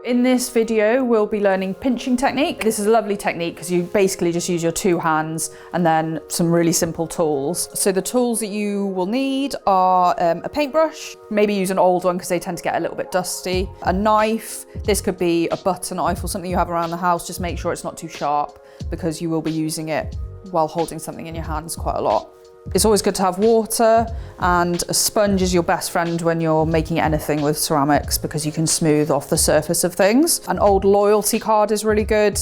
In this video, we'll be learning pinching technique. This is a lovely technique because you basically just use your two hands and then some really simple tools. So the tools that you will need are a paintbrush, maybe use an old one because they tend to get a little bit dusty, a knife, this could be a butter knife or something you have around the house, just make sure it's not too sharp because you will be using it while holding something in your hands quite a lot. It's always good to have water, and a sponge is your best friend when you're making anything with ceramics because you can smooth off the surface of things. An old loyalty card is really good.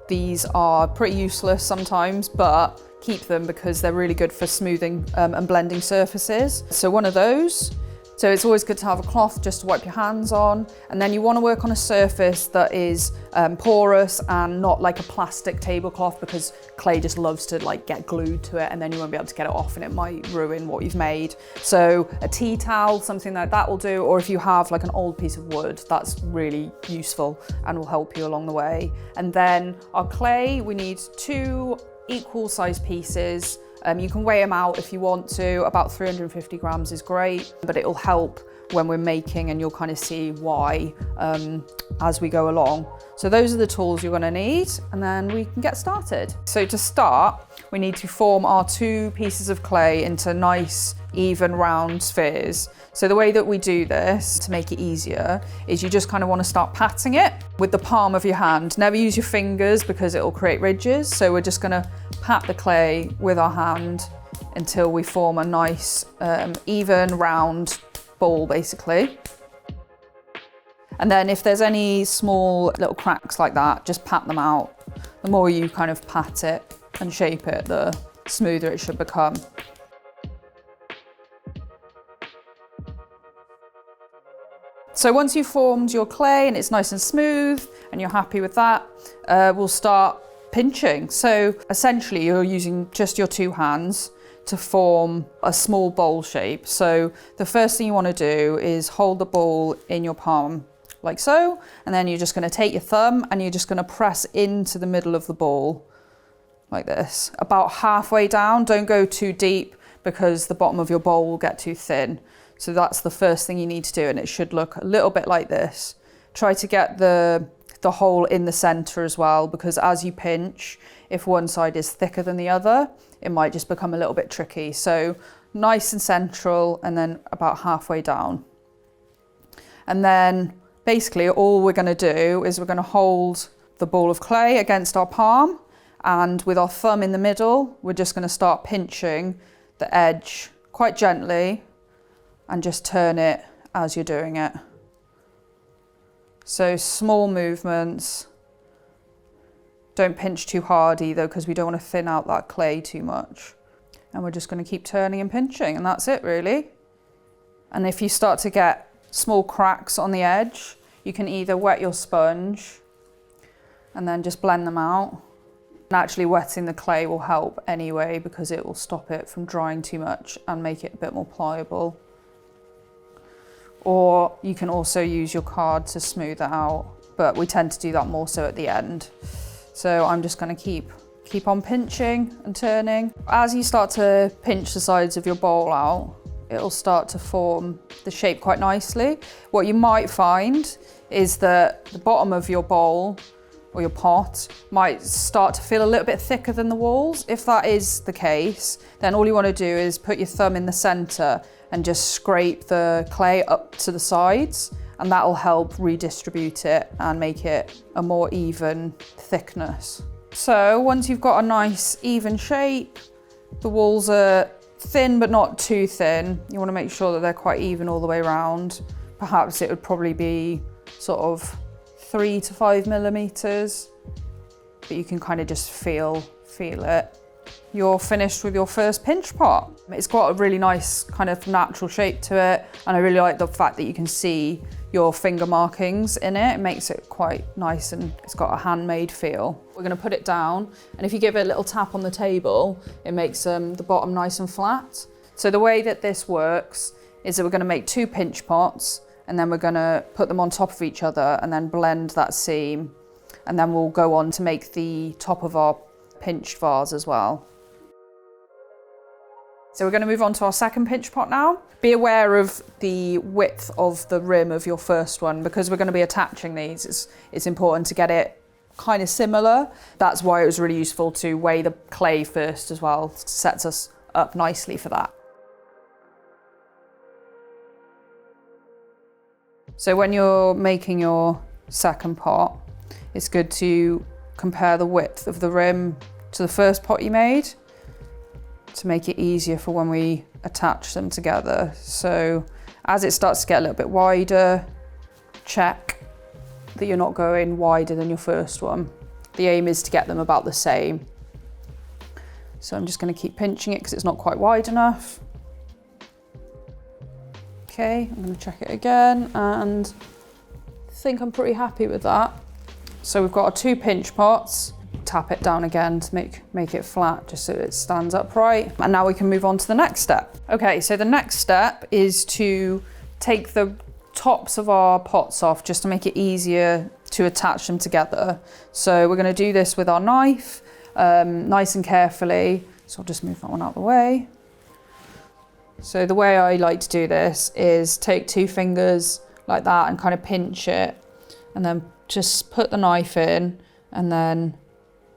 These are pretty useless sometimes, but keep them because they're really good for smoothing and blending surfaces. So one of those. So it's always good to have a cloth just to wipe your hands on, and then you want to work on a surface that is porous and not like a plastic tablecloth because clay just loves to like get glued to it and then you won't be able to get it off and it might ruin what you've made. So a tea towel, something like that will do, or if you have like an old piece of wood, that's really useful and will help you along the way. And then our clay, we need 2 equal sized pieces. You can weigh them out if you want to, about 350 grams is great, but it'll help when we're making and you'll kind of see why as we go along. So those are the tools you're gonna need and then we can get started. So to start, we need to form our 2 pieces of clay into nice, even round spheres. So the way that we do this to make it easier is you just kind of want to start patting it with the palm of your hand. Never use your fingers because it will create ridges. So we're just going to pat the clay with our hand until we form a nice, even round ball basically. And then if there's any small little cracks like that, just pat them out. The more you kind of pat it and shape it, the smoother it should become. So once you've formed your clay and it's nice and smooth and you're happy with that, we'll start pinching. So essentially you're using just your 2 hands to form a small bowl shape. So the first thing you want to do is hold the ball in your palm like so, and then you're just going to take your thumb and you're just going to press into the middle of the ball like this, about halfway down. Don't go too deep because the bottom of your bowl will get too thin. So that's the first thing you need to do, and it should look a little bit like this. Try to get the hole in the center as well, because as you pinch, if one side is thicker than the other, it might just become a little bit tricky. So nice and central, and then about halfway down. And then basically all we're going to do is we're going to hold the ball of clay against our palm, and with our thumb in the middle, we're just going to start pinching the edge quite gently and just turn it as you're doing it. So small movements. Don't pinch too hard either because we don't want to thin out that clay too much. And we're just going to keep turning and pinching, and that's it really. And if you start to get small cracks on the edge, you can either wet your sponge and then just blend them out. Naturally, wetting the clay will help anyway because it will stop it from drying too much and make it a bit more pliable. Or you can also use your card to smooth it out, but we tend to do that more so at the end. So I'm just going to keep on pinching and turning. As you start to pinch the sides of your bowl out, it'll start to form the shape quite nicely. What you might find is that the bottom of your bowl or your pot might start to feel a little bit thicker than the walls. If that is the case, then all you want to do is put your thumb in the center and just scrape the clay up to the sides, and that'll help redistribute it and make it a more even thickness. So once you've got a nice even shape, the walls are thin but not too thin. You want to make sure that they're quite even all the way around. Perhaps it would probably be sort of 3 to 5 millimeters, but you can kind of just feel it. You're finished with your first pinch pot. It's got a really nice kind of natural shape to it, and I really like the fact that you can see your finger markings in it. It makes it quite nice and it's got a handmade feel. We're going to put it down, and if you give it a little tap on the table, it makes the bottom nice and flat. So the way that this works is that we're going to make 2 pinch pots, and then we're going to put them on top of each other and then blend that seam, and then we'll go on to make the top of our pinched vase as well. So we're going to move on to our second pinch pot now. Be aware of the width of the rim of your first one because we're going to be attaching these. It's important to get it kind of similar. That's why it was really useful to weigh the clay first as well. It sets us up nicely for that. So when you're making your second pot, it's good to compare the width of the rim to the first pot you made to make it easier for when we attach them together. So as it starts to get a little bit wider, check that you're not going wider than your first one. The aim is to get them about the same. So I'm just going to keep pinching it because it's not quite wide enough. Okay, I'm going to check it again and I think I'm pretty happy with that. So we've got our 2 pinch pots. Tap it down again to make it flat just so it stands upright. And now we can move on to the next step. Okay, so the next step is to take the tops of our pots off just to make it easier to attach them together. So we're going to do this with our knife, nice and carefully. So I'll just move that one out of the way. So the way I like to do this is take 2 fingers like that and kind of pinch it and then just put the knife in and then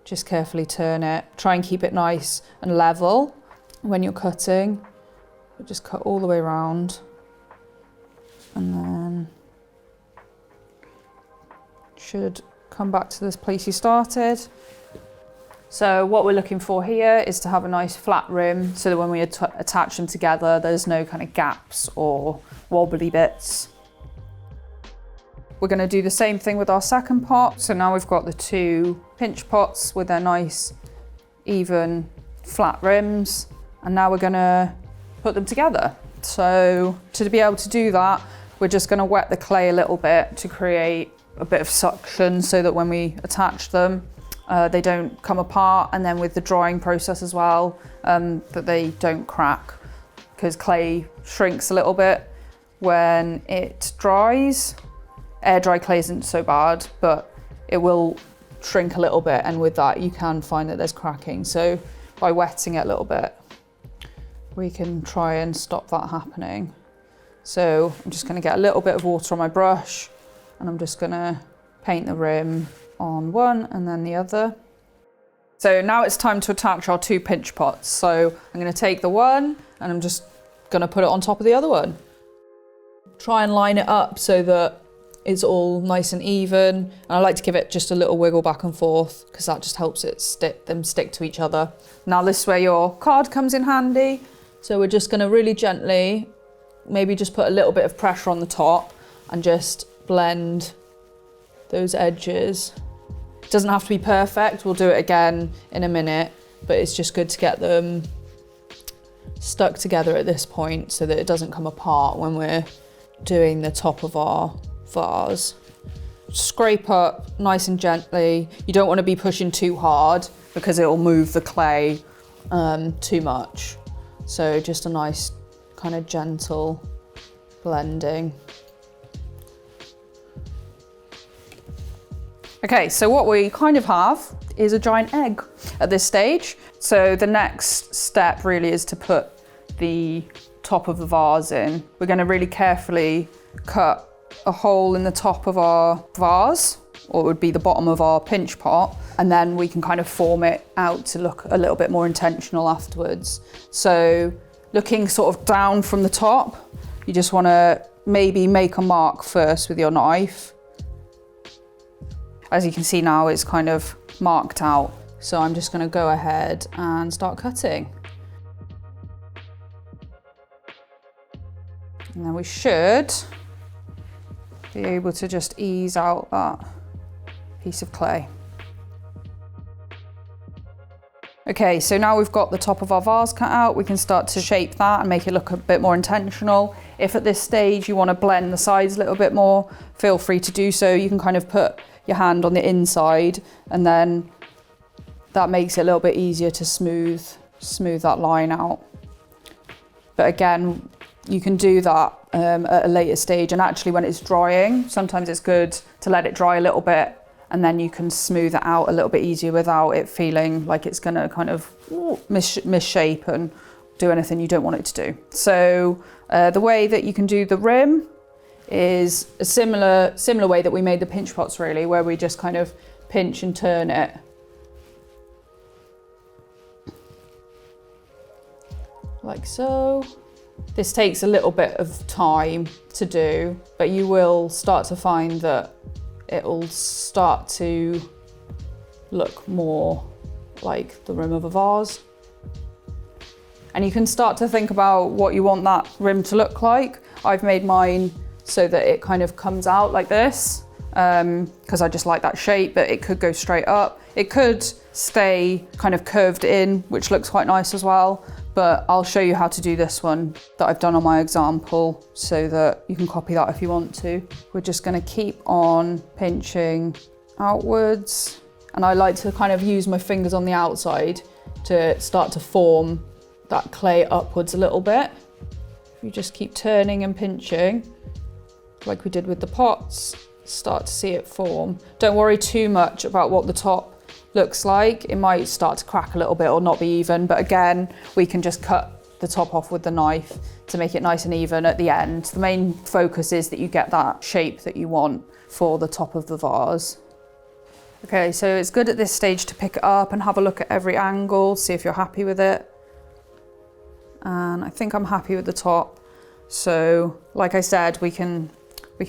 just carefully turn it. Try and keep it nice and level when you're cutting. Just cut all the way around and then should come back to this place you started. So what we're looking for here is to have a nice flat rim so that when we attach them together, there's no kind of gaps or wobbly bits. We're going to do the same thing with our second pot. So now we've got the 2 pinch pots with their nice, even, flat rims. And now we're going to put them together. So to be able to do that, we're just going to wet the clay a little bit to create a bit of suction so that when we attach them, they don't come apart. And then with the drying process as well, that they don't crack because clay shrinks a little bit when it dries. Air dry clay isn't so bad, but it will shrink a little bit, and with that you can find that there's cracking. So by wetting it a little bit, we can try and stop that happening. So I'm just going to get a little bit of water on my brush and I'm just going to paint the rim on one and then the other. So now it's time to attach our 2 pinch pots. So I'm going to take the one and I'm just going to put it on top of the other one. Try and line it up so that it's all nice and even, and I like to give it just a little wiggle back and forth because that just helps it stick to each other. Now this is where your card comes in handy. So we're just going to really gently, maybe just put a little bit of pressure on the top and just blend those edges. It doesn't have to be perfect, we'll do it again in a minute, but it's just good to get them stuck together at this point so that it doesn't come apart when we're doing the top of our vase. Scrape up nice and gently. You don't want to be pushing too hard because it will move the clay too much. So just a nice kind of gentle blending. Okay, so what we kind of have is a giant egg at this stage. So the next step really is to put the top of the vase in. We're going to really carefully cut a hole in the top of our vase, or it would be the bottom of our pinch pot, and then we can kind of form it out to look a little bit more intentional afterwards. So looking sort of down from the top, you just want to maybe make a mark first with your knife. As you can see now, it's kind of marked out. So I'm just going to go ahead and start cutting. And then we should be able to just ease out that piece of clay. Okay, so now we've got the top of our vase cut out, we can start to shape that and make it look a bit more intentional. If at this stage you want to blend the sides a little bit more, feel free to do so. You can kind of put your hand on the inside and then that makes it a little bit easier to smooth that line out. But again, you can do that at a later stage, and actually when it's drying, sometimes it's good to let it dry a little bit and then you can smooth it out a little bit easier without it feeling like it's going to kind of misshape and do anything you don't want it to do. So the way that you can do the rim is a similar way that we made the pinch pots really, where we just kind of pinch and turn it. Like so. This takes a little bit of time to do, but you will start to find that it'll start to look more like the rim of a vase. And you can start to think about what you want that rim to look like. I've made mine so that it kind of comes out like this, because I just like that shape, but it could go straight up. It could stay kind of curved in, which looks quite nice as well. But I'll show you how to do this one that I've done on my example so that you can copy that if you want to. We're just going to keep on pinching outwards. And I like to kind of use my fingers on the outside to start to form that clay upwards a little bit. You just keep turning and pinching like we did with the pots, start to see it form. Don't worry too much about what the top looks like. It might start to crack a little bit or not be even, but again, we can just cut the top off with the knife to make it nice and even at the end. The main focus is that you get that shape that you want for the top of the vase. Okay, so it's good at this stage to pick it up and have a look at every angle, see if you're happy with it. And I think I'm happy with the top. So like I said, we can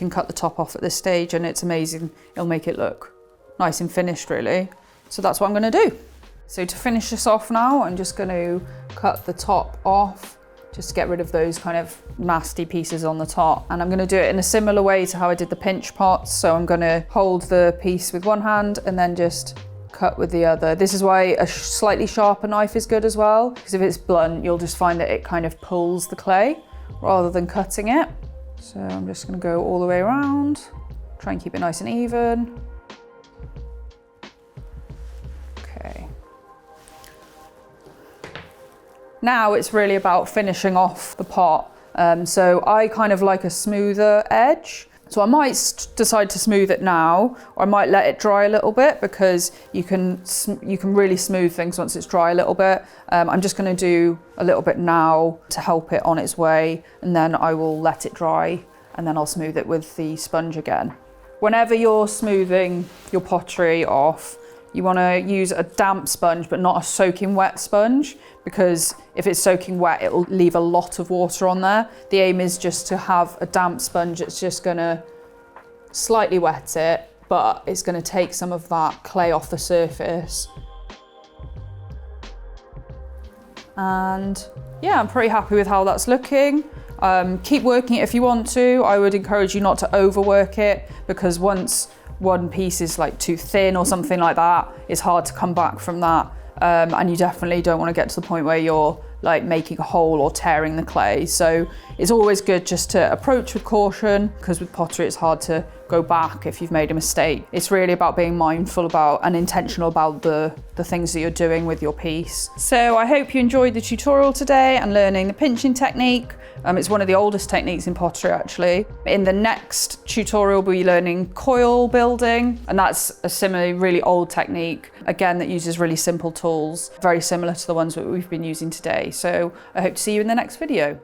cut the top off at this stage and it's amazing. It'll make it look nice and finished really. So that's what I'm going to do. So to finish this off now, I'm just going to cut the top off, just to get rid of those kind of nasty pieces on the top. And I'm going to do it in a similar way to how I did the pinch pots. So I'm going to hold the piece with one hand and then just cut with the other. This is why a slightly sharper knife is good as well, because if it's blunt, you'll just find that it kind of pulls the clay rather than cutting it. So I'm just going to go all the way around, try and keep it nice and even. Now it's really about finishing off the pot. So I kind of like a smoother edge. So I might decide to smooth it now, or I might let it dry a little bit, because you can really smooth things once it's dry a little bit. I'm just going to do a little bit now to help it on its way, and then I will let it dry, and then I'll smooth it with the sponge again. Whenever you're smoothing your pottery off, you want to use a damp sponge, but not a soaking wet sponge, because if it's soaking wet, it will leave a lot of water on there. The aim is just to have a damp sponge. It's just going to slightly wet it, but it's going to take some of that clay off the surface. And yeah, I'm pretty happy with how that's looking. Keep working it if you want to. I would encourage you not to overwork it, because once one piece is like too thin or something like that, it's hard to come back from that. And you definitely don't want to get to the point where you're like making a hole or tearing the clay. So it's always good just to approach with caution, because with pottery it's hard to go back if you've made a mistake. It's really about being mindful about and intentional about the things that you're doing with your piece. So I hope you enjoyed the tutorial today and learning the pinching technique. It's one of the oldest techniques in pottery actually. In the next tutorial we'll be learning coil building, and that's a similarly really old technique, again, that uses really simple tools, very similar to the ones that we've been using today. So I hope to see you in the next video.